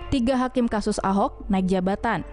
3 hakim kasus Ahok naik jabatan.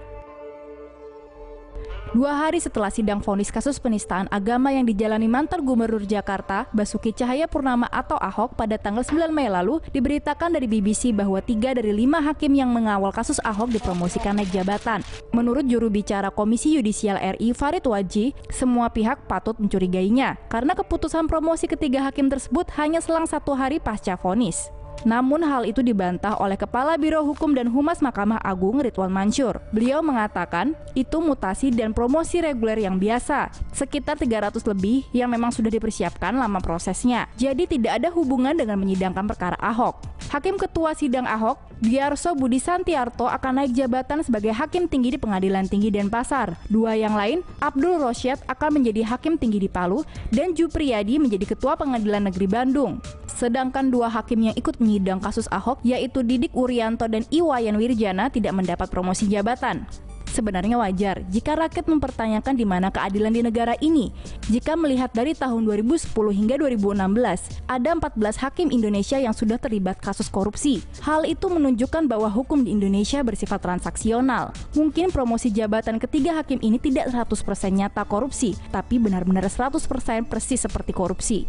2 hari setelah sidang vonis kasus penistaan agama yang dijalani mantan Gubernur Jakarta, Basuki Cahayapurnama atau Ahok pada tanggal 9 Mei lalu, diberitakan dari BBC bahwa 3 dari 5 hakim yang mengawal kasus Ahok dipromosikan naik jabatan. Menurut juru bicara Komisi Yudisial RI, Farid Wadji, semua pihak patut mencurigainya karena keputusan promosi ketiga hakim tersebut hanya selang 1 hari pasca vonis. Namun hal itu dibantah oleh Kepala Biro Hukum dan Humas Mahkamah Agung Ridwan Mansur. Beliau mengatakan itu mutasi dan promosi reguler yang biasa, sekitar 300 lebih yang memang sudah dipersiapkan lama prosesnya. Jadi tidak ada hubungan dengan menyidangkan perkara Ahok. Hakim Ketua Sidang Ahok, Diarso Budi Santiarto akan naik jabatan sebagai Hakim Tinggi di Pengadilan Tinggi Denpasar. 2 yang lain, Abdul Rosyad akan menjadi Hakim Tinggi di Palu dan Jupriyadi menjadi Ketua Pengadilan Negeri Bandung. Sedangkan 2 hakim yang ikut menyidang kasus Ahok, yaitu Didik Wurianto dan Iwayan Wirjana, tidak mendapat promosi jabatan. Sebenarnya wajar jika rakyat mempertanyakan di mana keadilan di negara ini. Jika melihat dari tahun 2010 hingga 2016, ada 14 hakim Indonesia yang sudah terlibat kasus korupsi. Hal itu menunjukkan bahwa hukum di Indonesia bersifat transaksional. Mungkin promosi jabatan ketiga hakim ini tidak 100% nyata korupsi, tapi benar-benar 100% persis seperti korupsi.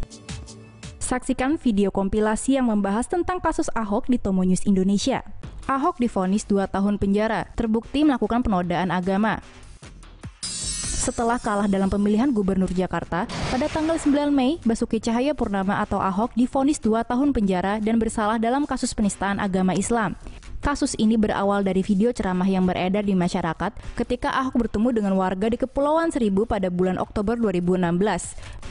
Saksikan video kompilasi yang membahas tentang kasus Ahok di Tomo News Indonesia. Ahok divonis 2 tahun penjara, terbukti melakukan penodaan agama. Setelah kalah dalam pemilihan Gubernur Jakarta, pada tanggal 9 Mei, Basuki Cahayapurnama atau Ahok divonis 2 tahun penjara dan bersalah dalam kasus penistaan agama Islam. Kasus ini berawal dari video ceramah yang beredar di masyarakat ketika Ahok bertemu dengan warga di Kepulauan Seribu pada bulan Oktober 2016.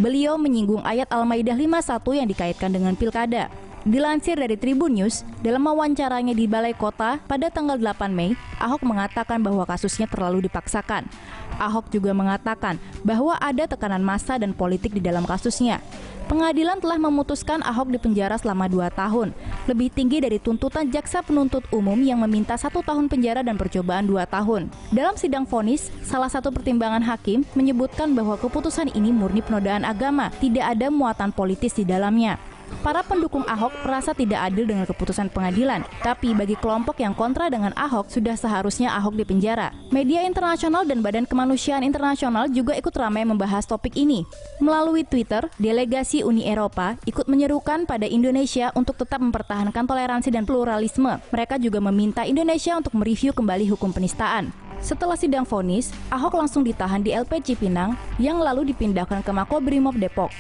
Beliau menyinggung ayat Al-Maidah 51 yang dikaitkan dengan pilkada. Dilansir dari Tribun News, dalam wawancaranya di Balai Kota pada tanggal 8 Mei, Ahok mengatakan bahwa kasusnya terlalu dipaksakan. Ahok juga mengatakan bahwa ada tekanan massa dan politik di dalam kasusnya. Pengadilan telah memutuskan Ahok dipenjara selama 2 tahun, lebih tinggi dari tuntutan jaksa penuntut umum yang meminta 1 tahun penjara dan percobaan 2 tahun. Dalam sidang vonis, salah satu pertimbangan hakim menyebutkan bahwa keputusan ini murni penodaan agama, tidak ada muatan politis di dalamnya. Para pendukung Ahok merasa tidak adil dengan keputusan pengadilan, tapi bagi kelompok yang kontra dengan Ahok, sudah seharusnya Ahok dipenjara. Media internasional dan Badan Kemanusiaan Internasional juga ikut ramai membahas topik ini. Melalui Twitter, delegasi Uni Eropa ikut menyerukan pada Indonesia untuk tetap mempertahankan toleransi dan pluralisme. Mereka juga meminta Indonesia untuk mereview kembali hukum penistaan. Setelah sidang vonis, Ahok langsung ditahan di LP Cipinang yang lalu dipindahkan ke Makobrimob Depok.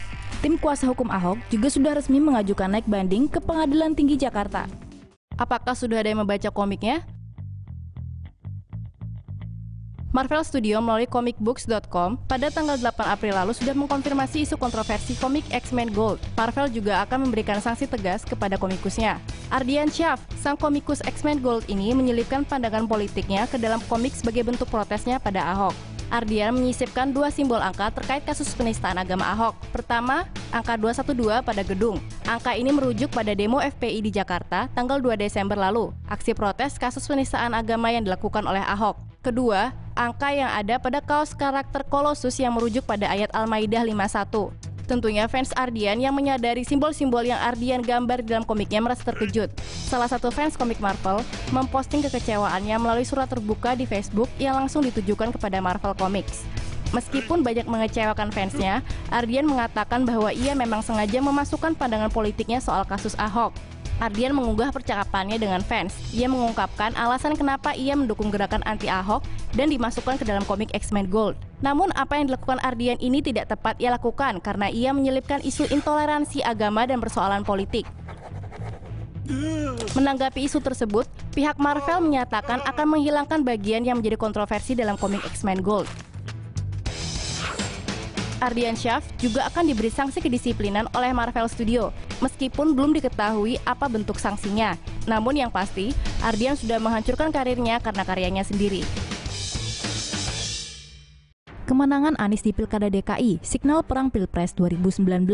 Tim kuasa hukum Ahok juga sudah resmi mengajukan naik banding ke Pengadilan Tinggi Jakarta. Apakah sudah ada yang membaca komiknya? Marvel Studio melalui comicbooks.com pada tanggal 8 April lalu sudah mengkonfirmasi isu kontroversi komik X-Men Gold. Marvel juga akan memberikan sanksi tegas kepada komikusnya. Ardian Syaf, sang komikus X-Men Gold ini menyelipkan pandangan politiknya ke dalam komik sebagai bentuk protesnya pada Ahok. Ardian menyisipkan 2 simbol angka terkait kasus penistaan agama Ahok. Pertama, angka 212 pada gedung. Angka ini merujuk pada demo FPI di Jakarta tanggal 2 Desember lalu, aksi protes kasus penistaan agama yang dilakukan oleh Ahok. Kedua, angka yang ada pada kaos karakter Kolosus yang merujuk pada ayat Al-Maidah 51. Tentunya fans Ardian yang menyadari simbol-simbol yang Ardian gambar di dalam komiknya merasa terkejut. Salah satu fans komik Marvel memposting kekecewaannya melalui surat terbuka di Facebook yang langsung ditujukan kepada Marvel Comics. Meskipun banyak mengecewakan fansnya, Ardian mengatakan bahwa ia memang sengaja memasukkan pandangan politiknya soal kasus Ahok. Ardian mengunggah percakapannya dengan fans. Ia mengungkapkan alasan kenapa ia mendukung gerakan anti-Ahok dan dimasukkan ke dalam komik X-Men Gold. Namun apa yang dilakukan Ardian ini tidak tepat ia lakukan karena ia menyelipkan isu intoleransi agama dan persoalan politik. Menanggapi isu tersebut, pihak Marvel menyatakan akan menghilangkan bagian yang menjadi kontroversi dalam komik X-Men Gold. Ardian Syaf juga akan diberi sanksi kedisiplinan oleh Marvel Studio, meskipun belum diketahui apa bentuk sanksinya. Namun yang pasti, Ardian sudah menghancurkan karirnya karena karyanya sendiri. Kemenangan Anies di Pilkada DKI, signal perang Pilpres 2019.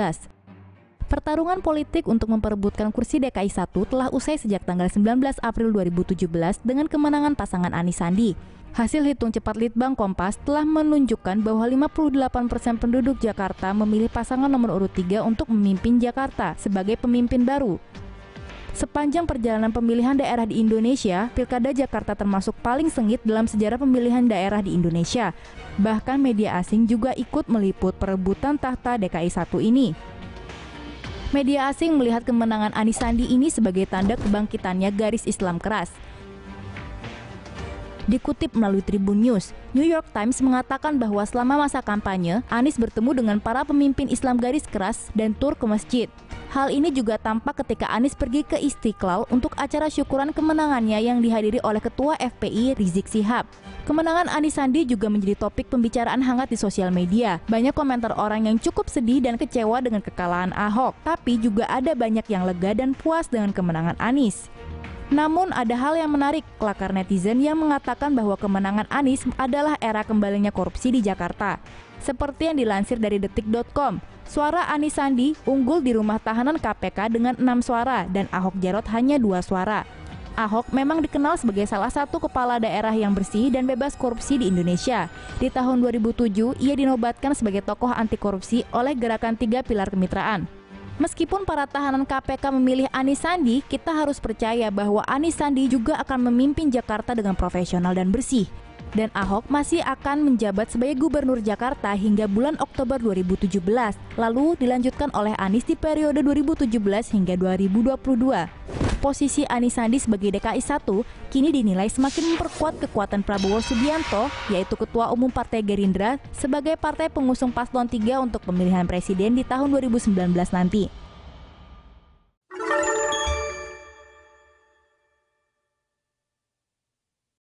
Pertarungan politik untuk memperebutkan kursi DKI 1 telah usai sejak tanggal 19 April 2017 dengan kemenangan pasangan Anies Sandi. Hasil hitung cepat Litbang Kompas telah menunjukkan bahwa 58% penduduk Jakarta memilih pasangan nomor urut 3 untuk memimpin Jakarta sebagai pemimpin baru. Sepanjang perjalanan pemilihan daerah di Indonesia, Pilkada Jakarta termasuk paling sengit dalam sejarah pemilihan daerah di Indonesia. Bahkan media asing juga ikut meliput perebutan tahta DKI 1 ini. Media asing melihat kemenangan Anies Sandi ini sebagai tanda kebangkitannya garis Islam keras. Dikutip melalui Tribun News, New York Times mengatakan bahwa selama masa kampanye, Anies bertemu dengan para pemimpin Islam garis keras dan tur ke masjid. Hal ini juga tampak ketika Anies pergi ke Istiqlal untuk acara syukuran kemenangannya yang dihadiri oleh Ketua FPI Rizik Syihab. Kemenangan Anies Sandi juga menjadi topik pembicaraan hangat di sosial media. Banyak komentar orang yang cukup sedih dan kecewa dengan kekalahan Ahok, tapi juga ada banyak yang lega dan puas dengan kemenangan Anies. Namun ada hal yang menarik, kelakar netizen yang mengatakan bahwa kemenangan Anies adalah era kembalinya korupsi di Jakarta. Seperti yang dilansir dari detik.com, suara Anies Sandi unggul di rumah tahanan KPK dengan 6 suara dan Ahok Jarot hanya 2 suara. Ahok memang dikenal sebagai salah satu kepala daerah yang bersih dan bebas korupsi di Indonesia. Di tahun 2007, ia dinobatkan sebagai tokoh anti korupsi oleh Gerakan 3 Pilar Kemitraan. Meskipun para tahanan KPK memilih Anies Sandi, kita harus percaya bahwa Anies Sandi juga akan memimpin Jakarta dengan profesional dan bersih. Dan Ahok masih akan menjabat sebagai Gubernur Jakarta hingga bulan Oktober 2017, lalu dilanjutkan oleh Anies di periode 2017 hingga 2022. Posisi Anies Sandi sebagai DKI 1 kini dinilai semakin memperkuat kekuatan Prabowo Subianto, yaitu Ketua Umum Partai Gerindra, sebagai partai pengusung paslon 3 untuk pemilihan presiden di tahun 2019 nanti.